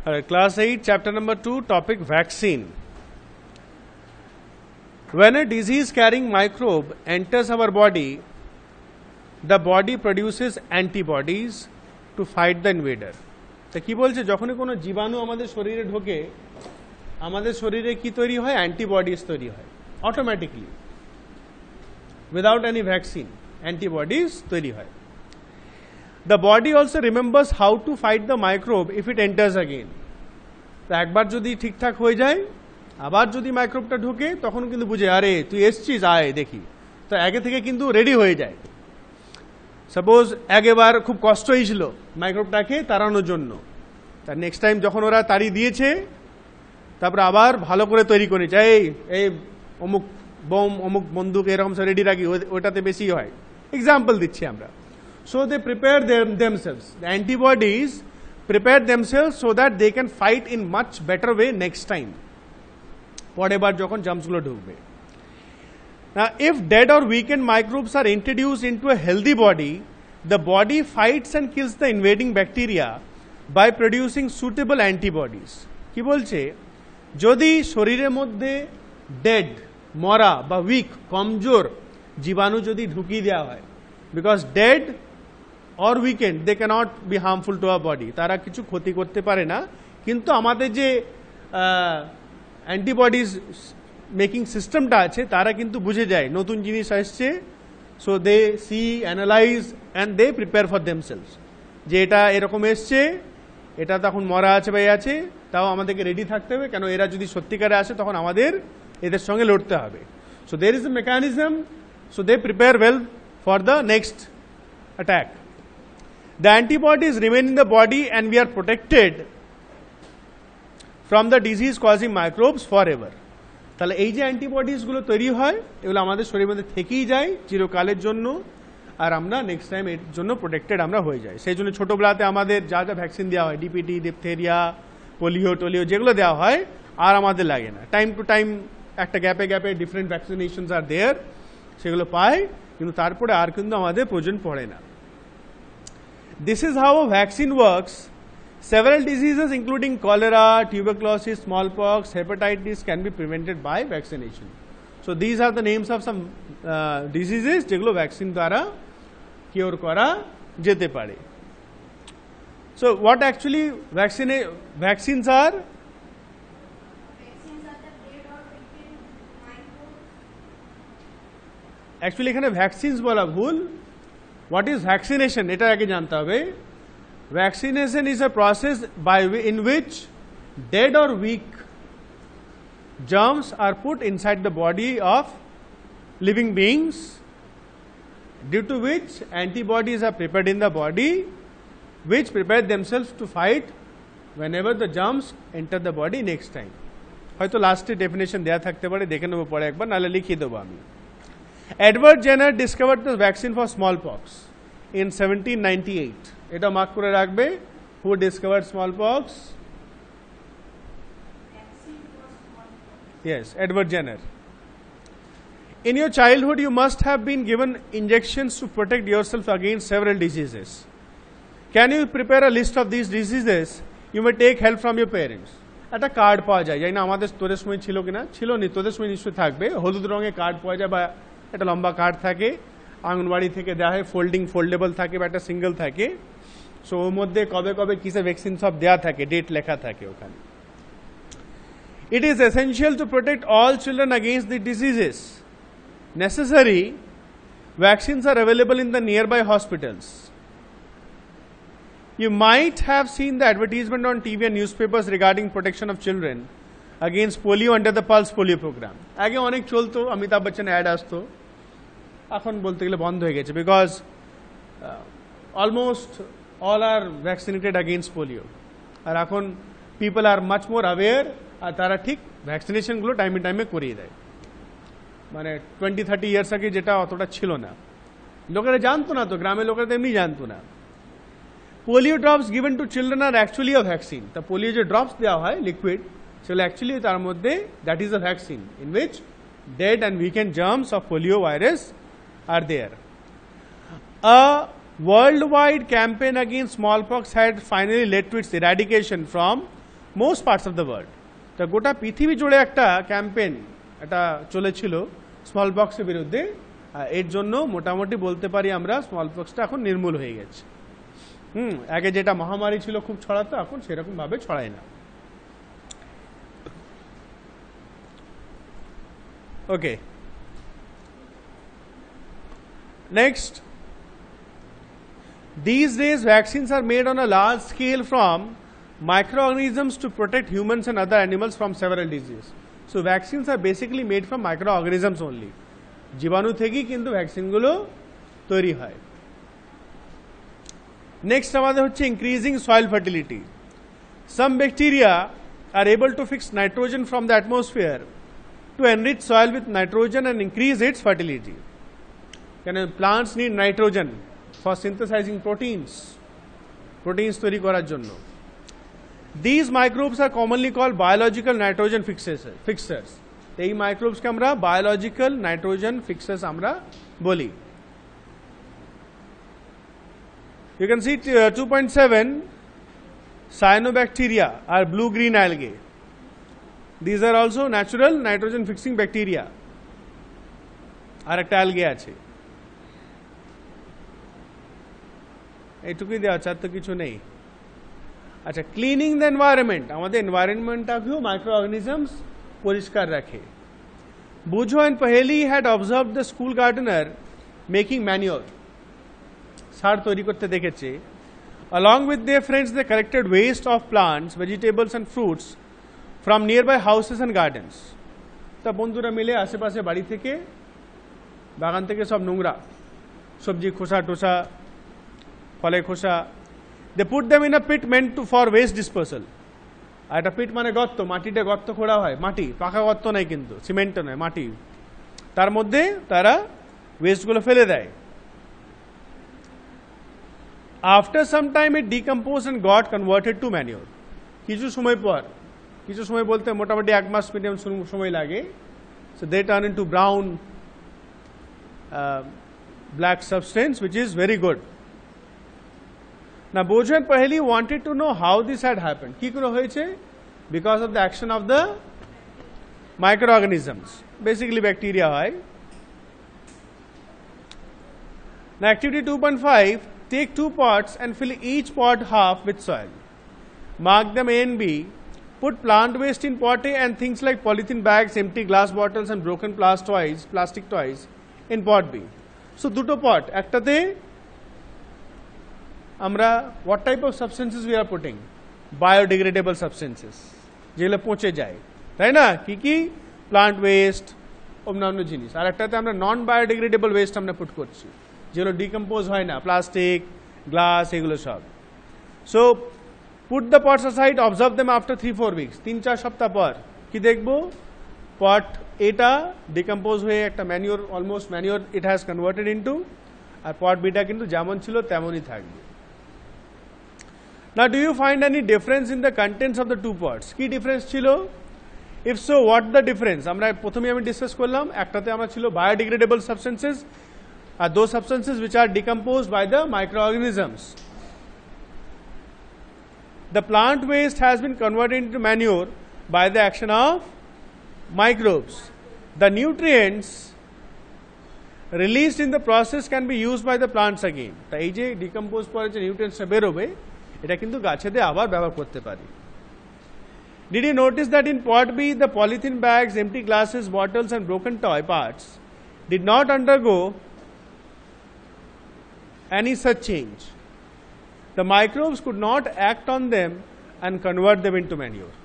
Alright, class 8, chapter number 2, topic vaccine. When a disease carrying microbe enters our body, the body produces antibodies to fight the invader. তো কি বলছে, যখনই কোনো জীবাণু আমাদের শরীরে ঢোকে, আমাদের শরীরে কি তৈরি হয়? অ্যান্টিবডিজ তৈরি হয় automatically, without any vaccine antibodies তৈরি হয়। The body also remembers how to fight the microbe if it enters again. তো একবার যদি ঠিকঠাক হয়ে যায়, আবার যদি মাইক্রোবটা ঢোকে, তখন কিন্তু বুঝে, আরে তুই এসছিস, আয় দেখি। তো আগে থেকে কিন্তু রেডি হয়ে যায়। সাপোজ আগেবার খুব কষ্ট হয়েছিল মাইক্রোবটাকে তাড়ানোর জন্য, তার নেক্সট টাইম যখন ওরা তাড়িয়ে দিয়েছে, তারপরে আবার ভালো করে তৈরি করে চাই, এই অমুক বোম, অমুক বন্দুক, এরকম সব রেডি রাখি, ওটাতে বেশি হয়। এক্সাম্পল দিচ্ছি আমরা। So they prepare themselves. The antibodies prepare themselves so that they can fight in much better way next time. পরের বার যখন জার্মসগুলো ঢুকবে। Now, if dead or weakened microbes are introduced into a healthy body, the body fights and kills the invading bacteria by producing suitable antibodies. কি বলছে? যদি শরীরের মধ্যে dead, মরা বা উইক, কমজোর জীবাণু যদি ঢুকিয়ে দেওয়া হয়, because dead or weakened, they cannot be harmful to our body, তারা কিছু ক্ষতি করতে পারে না, কিন্তু আমাদের যে অ্যান্টিবডিজ মেকিং সিস্টেমটা আছে, তারা কিন্তু বুঝে যায় নতুন জিনিস আসছে। So they see, analyse and they prepare for themselves, যে এটা এরকম এসছে, এটা তখন মরা আছে বা আছে, তাও আমাদেরকে রেডি থাকতে হবে, কেন এরা যদি সত্যিকারে আসে তখন আমাদের এদের সঙ্গে লড়তে হবে। So there is a mechanism, so they prepare well for the next attack. The antibodies remain in the body and we are protected from the disease causing microbes forever. তাহলে এই যে অ্যান্টিবডিজগুলো তৈরি হয়, এগুলো আমাদের শরীরের মধ্যে থেকেই যায় চিরকালের জন্য, আর আমরা নেক্সট টাইম এর জন্য প্রোটেক্টেড আমরা হয়ে যাই। সেই জন্য ছোটোবেলাতে আমাদের যা যা ভ্যাকসিন দেওয়া হয়, ডিপিটি, ডিপথেরিয়া, পোলিও টোলিও, যেগুলো দেওয়া হয় আর আমাদের লাগে না। টাইম টু টাইম একটা গ্যাপে গ্যাপে ডিফারেন্ট ভ্যাকসিনেশনস আর দেয়ার, সেগুলো পাই, কিন্তু তারপরে আর কিন্তু আমাদের প্রয়োজন পড়ে না। This is how a vaccine works. Several diseases including cholera, tuberculosis, smallpox, hepatitis can be prevented by vaccination. So these are the names of some diseases যেগুলো ভ্যাকসিন দ্বারা কিওর করা যেতে পারে। So what actually vaccines are? Actually এখানে vaccines বলা ভুল। What is vaccination? এটা আগে জানতে হবে। Vaccination is a process in which dead or weak germs are put inside the body of living beings, due to which antibodies are prepared in the body, which prepare themselves to fight whenever the germs enter the body next time. হয়তো লাস্টে definition দেওয়া থাকতে পারে, দেখে নেবো পরে একবার, নাহলে লিখিয়ে দেবো আমি। Edward Jenner discovered the vaccine for smallpox in 1798. এটা মার্ক করে রাখবে। Who discovered smallpox? Yes, Edward Jenner. In your childhood, you must have been given injections to protect yourself against several diseases. Can you prepare a list of these diseases? You may take help from your parents. একটা card পাওয়া যায়, জানি না আমাদের তোদের সময় ছিল কিনা, ছিল নি, তোদের সময় নিশ্চয়ই থাকবে। হলুদ রঙের কার্ড পাওয়া যায়, বা একটা লম্বা কার্ড থাকে, আঙ্গনবাড়ি থেকে দেওয়া হয়, ফোল্ডেবল থাকে বা একটা সিঙ্গেল থাকে। সো ওর মধ্যে কবে কবে কিসে ভ্যাকসিন সব দেওয়া থাকে, ডেট লেখা থাকে ওখানে। It is essential to protect all children against the diseases necessary. Vaccines are available in the nearby hospitals. You might have seen the advertisement on TV and newspapers regarding protection of children against polio under the Pulse Polio program. আগে অনেক চলতো, Amitabh Bachchan add আসতো, এখন বলতে গেলে বন্ধ হয়ে গেছে, because almost all are vaccinated against polio. আর এখন people are much more aware, আর তারা ঠিক ভ্যাকসিনেশনগুলো টাইমে টাইমে করিয়ে দেয়। মানে 20-30 ইয়ার্স আগে যেটা অতটা ছিল না, লোকেরা জানতো না, তো গ্রামের লোকেরা এমনি জানতো না। Polio drops given to children are actually a vaccine. তা পোলিও যে ড্রপস দেওয়া হয় লিকুইড, সেগুলো অ্যাকচুয়ালি তার মধ্যে that is a vaccine in which dead and weakened germs of polio virus are there. A worldwide campaign against smallpox had finally led to its eradication from most parts of the world. তা গোটা পৃথিবী জুড়ে একটা campaign এটা চলেছিল small পক্সের বিরুদ্ধে। এর জন্য মোটামুটি বলতে পারি আমরা স্মল পক্সটা এখন নির্মূল হয়ে গেছে। আগে যেটা মহামারী ছিল খুব ছড়াতো, এখন সেরকম ভাবে ছড়ায় না। ওকে, next, these days vaccines are made on a large scale from microorganisms to protect humans and other animals from several diseases. So vaccines are basically made from microorganisms only. জীবাণু থেকেই কিন্তু ভ্যাকসিনগুলো তৈরি হয়। নেক্সট আমাদের হচ্ছে increasing soil fertility. Some bacteria are able to fix nitrogen from the atmosphere to enrich soil with nitrogen and increase its fertility. কেন plants need nitrogen for synthesizing proteins তৈরি করার জন্য। These microbes are commonly called biological nitrogen fixers. এই মাইক্রোবসকে আমরা biological nitrogen fixers আমরা বলি। You can see 2.7 cyanobacteria are blue-green algae. These are also natural nitrogen fixing bacteria. আর একটা algae আছে, এইটুকুই দেওয়া আছে, আর তো কিছু নেই। আচ্ছা, ক্লিনিং দ্য এনভায়রনমেন্ট, আমাদের এনভায়রনমেন্টটাকেও মাইক্রো অর্গানিজমস পরিষ্কার রাখে। বুঝো and Paheli had observe the school gardener making manure, সার তৈরি করতে দেখেছে। along with their friends they collected waste of plants, vegetables and fruits from nearby houses and gardens. তা বন্ধুরা মিলে আশেপাশে বাড়ি থেকে বাগান থেকে সব নোংরা সবজি খোসা টোসা ফলের খোসা, they put them in a pit meant to for waste dispersal. আর একটা পিট মানে গর্ত, মাটিতে গর্ত খোঁড়া হয়, মাটি পাকা গর্ত নয় কিন্তু, সিমেন্ট নয়, মাটি, তার মধ্যে তারা ওয়েস্টগুলো ফেলে দেয়। After some time it decomposed and got converted to manure. কিছু সময় পর, কিছু সময় বলতে মোটামুটি 1 মাস মিনিমাম সময় লাগে। So they turn into brown black substance which is very good. Now Bojo and Paheli wanted to know how this had happened. কি করে হয়েছে? Because of the action of the microorganisms, basically bacteria হয়। Now activity 2.5, take 2 pots and fill each pot half with soil. Mark them A and B. Put plant waste in pot A and things like polythene bags, empty glass bottles and broken plastic toys in pot B. So দুটো pot, একটাতে আমরা what type of substances we are putting? Biodegradable substances, যেগুলো পচে যায়, তাই না? কি plant West, অন্যান্য জিনিস। আর একটাতে আমরা নন বায়োডিগ্রেডেবল ওয়েস্ট আমরা পুট করছি, যেগুলো ডিকম্পোজ হয় না, প্লাস্টিক, গ্লাস, এগুলো সব। So put the pots aside, observe them after 3-4 weeks, 3-4 সপ্তাহ পর কি দেখবো? পট এটা ডিকম্পোজ হয়ে একটা manure, almost manure it has converted into, আর পট বিটা কিন্তু যেমন ছিল তেমনই থাকবে। Now do you find any difference in the contents of the 2 pots? কি ডিফারেন্স ছিল? If so, what the difference? আমরা প্রথমে আমি ডিসকাস করলাম, একটাতে আমরা ছিল biodegradable substances, R those substances which are decomposed by the microorganisms. The plant waste has been converted into manure by the action of microbes. The nutrients released in the process can be used by the plants again. তা এই যে decompose পরে যে নিউট্রিয়েন্টসটা বেরোবে, এটা কিন্তু গাছেতে আবার ব্যবহার করতে পারি। Did you notice that in pot B, the polythene bags, empty glasses, bottles and broken toy parts did not undergo any such change? The microbes could not act on them and convert them into manure.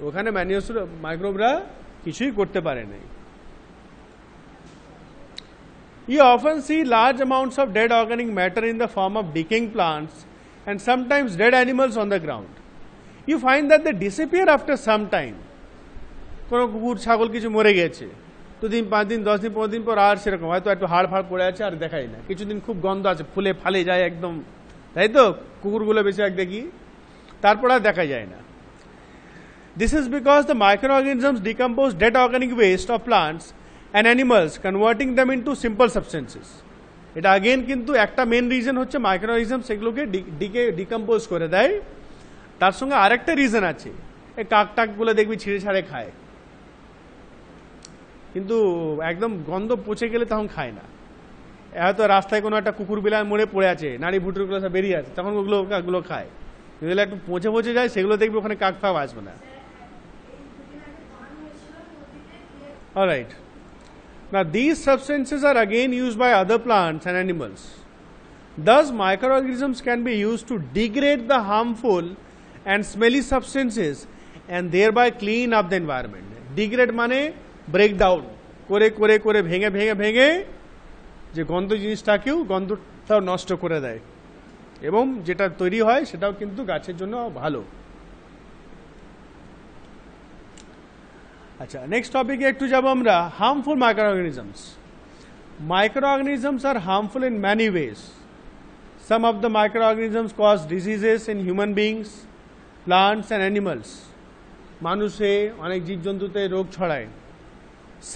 ওখানে মাইক্রোবরা কিছুই করতে পারে নাই। You often see large amounts of dead organic matter in the form of decaying plants and sometimes dead animals on the ground. You find that they disappear after some time. কোনো কুকুর ছাগল কিছু মরে গেছে, 2 দিন 5 দিন 10 দিন 15 দিন পর আর সেরকম হয়তো একটু হাড় ফাড় পড়ে আছে, আর দেখাই না। কিছুদিন খুব গন্ধ আছে, ফুলে ফালে যায় একদম, তাই তো কুকুরগুলো বেশি এক দেখি, তারপর আর দেখা যায় না। This is because the microorganisms decompose dead organic waste of plants and animals, converting them into simple substances. এটা আগেন কিন্তু একটা মেন রিজন হচ্ছে মাইক্রোঅর্গানিজম সেগুলোকে ডিকম্পোজ করে দেয়। তার সঙ্গে আরেকটা রিজন আছে, এই কাক টাকগুলো দেখবি ছিঁড়ে ছাড়ে খায়, কিন্তু একদম গন্ধ পচে গেলে তখন খায় না। হয়তো রাস্তায় কোনো একটা কুকুর বিলায় মরে পড়ে আছে, নাড়ি ভুটুরগুলো সব বেরিয়ে আছে, তখন ওগুলো কাকগুলো খায়। যেগুলো একটু পচে পচে যায় সেগুলো দেখবি ওখানে কাক ফাক আসবে না। Alright, now these substances are again used by other plants and animals. Thus microorganisms can be used to degrade the harmful and smelly substances and thereby clean up the environment. Degrade মানে break down করে করে করে ভেঙে ভেঙে ভেঙে যে গন্ধ জিনিসটাকেও গন্ধটাও নষ্ট করে দেয়, এবং যেটা তৈরি হয় সেটাও কিন্তু গাছের জন্য ভালো। আচ্ছা, নেক্সট টপিকে একটু যাব আমরা, harmful মাইক্রোঅর্গানিজমস। Microorganisms are harmful in many ways. Some of the microorganisms cause diseases in human beings, plants and animals. মানুষে অনেক জীবজন্তুতে রোগ ছড়ায়।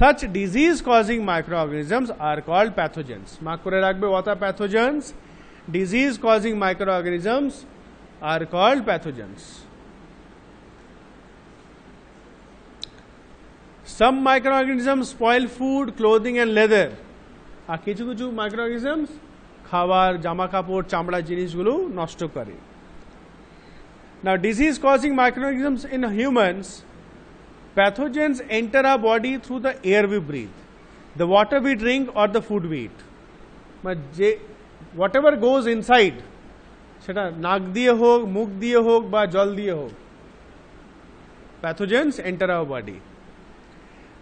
Such disease causing microorganisms are called pathogens. Mark করে রাখবে, what are pathogens? Disease causing microorganisms are called pathogens. Some microorganisms spoil food, clothing and leather. আর কিছু কিছু মাইক্রোঅর্গানিজমস খাবার, জামা কাপড়, চামড়ার জিনিসগুলো নষ্ট করে। Now disease causing microorganisms in humans, pathogens enter our body through the air we breathe, the water we drink or the food we eat. যে whatever goes inside, সেটা নাক দিয়ে হোক, মুখ দিয়ে হোক বা জল দিয়ে হোক, pathogens enter our body.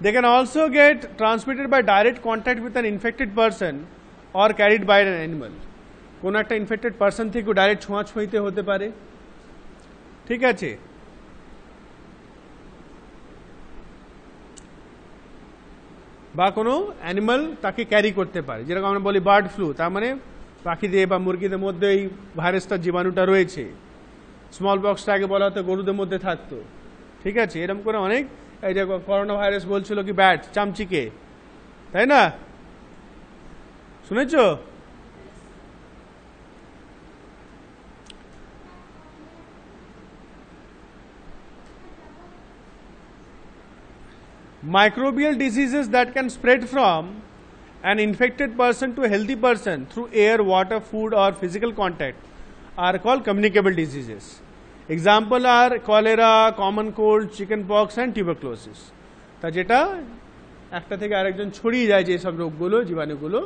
They can also get transmitted by direct contact with an infected person or carried by an animal. কোন একটা ইনফেক্টেড পারসন থেকে ডাইরেক্ট ছোঁয়াছুঁইতে হতে পারে, ঠিক আছে। বা কোনো অ্যানিমাল তাকে ক্যারি করতে পারে, যেরকম আমরা বলি বার্ড ফ্লু, তার মানে পাখিদের বা মুরগিদের মধ্যে এই ভাইরাসটার জীবাণুটা রয়েছে। স্মল বক্সটা আগে বলা হতো গরুদের মধ্যে থাকতো, ঠিক আছে। এরকম করে অনেক, এই যে করোনা ভাইরাস বলছিল কি ব্যাট চামচিকে, তাই না, শুনেছ? Microbial diseases that can spread from an infected person to a healthy person through air, water, food or physical contact are called communicable diseases. Example are cholera, common cold, chicken pox and tuberculosis. তা যেটা একটা থেকে আরেকজন ছড়িয়ে যায় যে সব রোগগুলো, জীবাণুগুলো,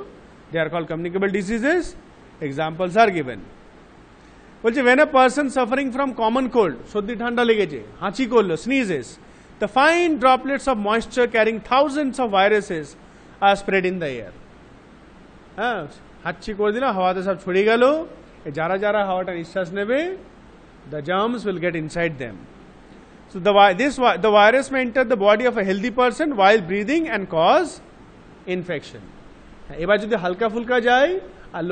they are called communicable diseases. Examples are given. বলছে when a person suffering from common cold, সর্দি ঠান্ডা লেগেছে, হাঁচি করলো, sneezes, the fine droplets of moisture carrying thousands of viruses are spread in the air. হ্যাঁ, হাঁচি করে দিলাম, হাওয়াতে সব ছড়িয়ে গেল, যারা যারা হাওয়াটা নিঃশ্বাস নেবে, the germs will get inside them. So the virus may enter the body of a healthy person while breathing and cause infection. এবার যদি হালকা ফুলকা যায় আর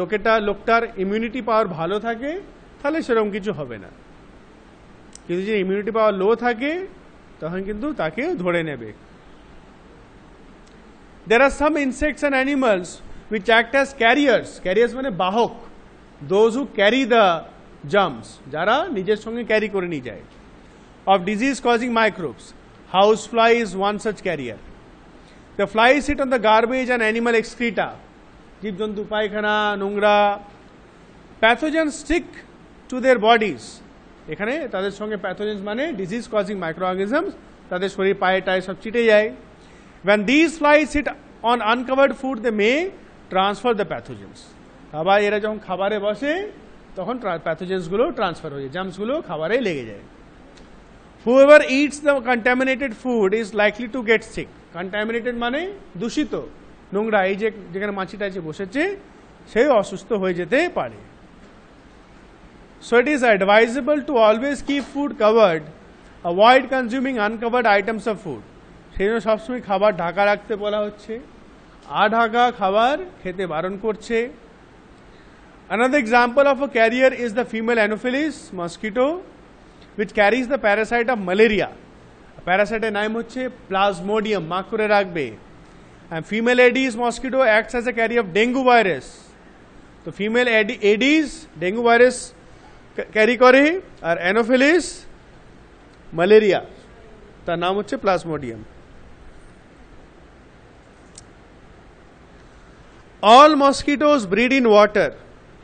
লোকটার ইমিউনিটি পাওয়ার ভালো থাকে তাহলে সেরকম কিছু হবে না, কিন্তু যদি ইমিউনিটি পাওয়ার লো থাকে তখন কিন্তু তাকে ধরে নেবে। There are some insects and animals which act as carriers. Carriers মানে বাহক, those who carry the germs, যারা নিজের সঙ্গে ক্যারি করে নিয়ে যায়, of disease causing microbes. House fly is one such carrier. The flies sit on the garbage and animal excreta. জীবজন্তু পায়খানা, নোংরা। Pathogens stick to their bodies. এখানে তাদের সঙ্গে প্যাথোজেন্স মানে ডিজিজ কজিং মাইক্রোঅর্গানিজমস, তাদের শরীর পায়ে টায়ে সব চিটে যায়। When these flies sit on uncovered food, they may transfer the pathogens. আবার এরা যখন খাবারে বসে তখন প্যাথোজেন্সগুলো ট্রান্সফার হয়ে যায়, জার্মসগুলো খাবারে লেগে যায়। Whoever eats the contaminated food is likely to get sick. Contaminated মানে দূষিত, নোংরা, এই যে যেখানে মাছিটা এসে বসেছে সেই অসুস্থ হয়ে যেতে পারে। So it is advisable to always keep food covered. Avoid consuming uncovered items of food. সেই জন্য সবসময় খাবার ঢাকা রাখতে বলা হচ্ছে, ঢাকা খাবার খেতে বারণ করছে। Another example of a carrier is the female Anopheles mosquito, which carries the parasite of malaria. প্যারাসাইটের নাম হচ্ছে প্লাজমোডিয়াম, মার্ক করে রাখবে। And female Aedes mosquito acts as a carrier of dengue virus. তো female Aedes dengue virus carry করে, আর Anopheles malaria, তার নাম হচ্ছে plasmodium. All mosquitoes breed in water,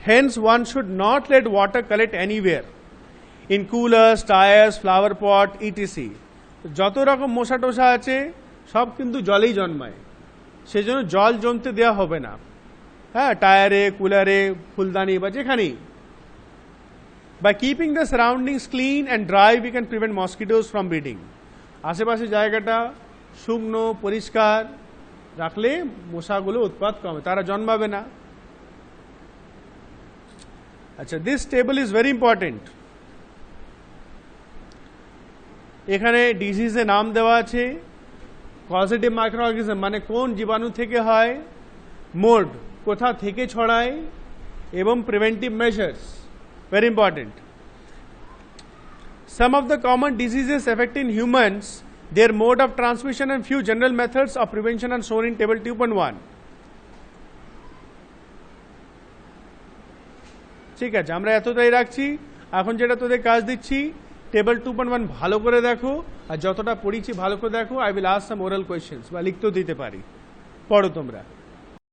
hence one should not let water collect anywhere, in coolers, tires, flower pot, etc. যত রকম মশা টোশা আছে সব কিন্তু জলেই জন্মায়, সেজন্য জল জমতে দেওয়া হবে না, হ্যাঁ, টায়ারে, কুলারে, ফুলদানি বা যেখানেই। By keeping the surroundings clean and dry, we can prevent mosquitoes from breeding. আশেপাশে জায়গাটা শুকনো পরিষ্কার রাখলে মশাগুলো উৎপাত কমে, তারা জন্মাবে না। আচ্ছা, this table is very important. এখানে ডিজিজের নাম দেওয়া আছে, পজিটিভ মাইক্রো অর্গানিজম মানে কোন জীবাণু থেকে হয়, মোড কোথা থেকে ছড়ায়, এবং preventive measures, very important. Some of the common diseases affecting humans, their mode of transmission and few general methods of prevention are shown in table 2.1. ঠিক আছে, আমরা এতটাই রাখছি। এখন যেটা তোদের কাজ দিচ্ছি, টেবল 2.1 ভালো করে দেখো, আর যতটা পড়িছি ভালো করে দেখো। I will ask some oral questions, বা লিখতেও দিতে পারি, পড়ো তোমরা।